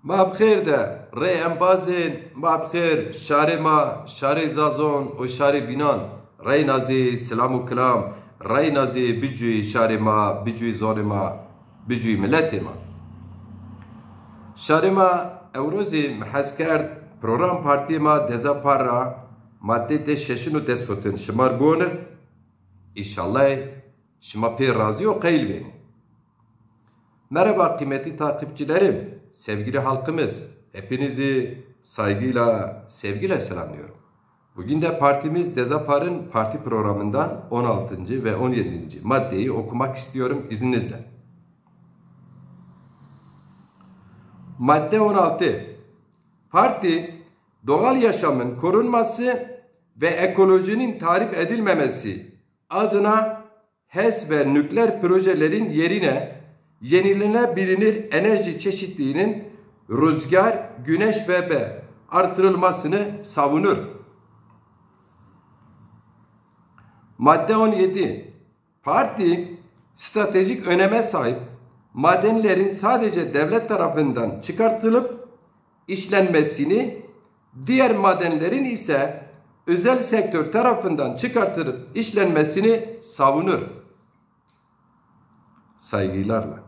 ما بخیر ده ری امبازین ما بخیر شاری ما شاری زازون و شاری بینان ری نازی سلام و کلام ری نازی بجوی شاری ما بجوی زون ما بجوی ملت ما شاری ما اوروزی محس کرد پروگرام پارتی ما دزا پار را ماده ده ششن و دستوتن شمار گونه İnşallah şima pey razı o kayıl beni. Merhaba kıymetli takipçilerim, sevgili halkımız, hepinizi saygıyla, sevgiyle selamlıyorum. Bugün de partimiz Dezapar'ın parti programından 16. ve 17. maddeyi okumak istiyorum izninizle. Madde 16. Parti, doğal yaşamın korunması ve ekolojinin tahrip edilmemesi adına HES ve nükleer projelerin yerine yenilenebilir enerji çeşitliliğinin rüzgar, güneş ve artırılmasını savunur. Madde 17. Parti stratejik öneme sahip madenlerin sadece devlet tarafından çıkartılıp işlenmesini, diğer madenlerin ise özel sektör tarafından çıkartılıp işlenmesini savunur. Saygılarla.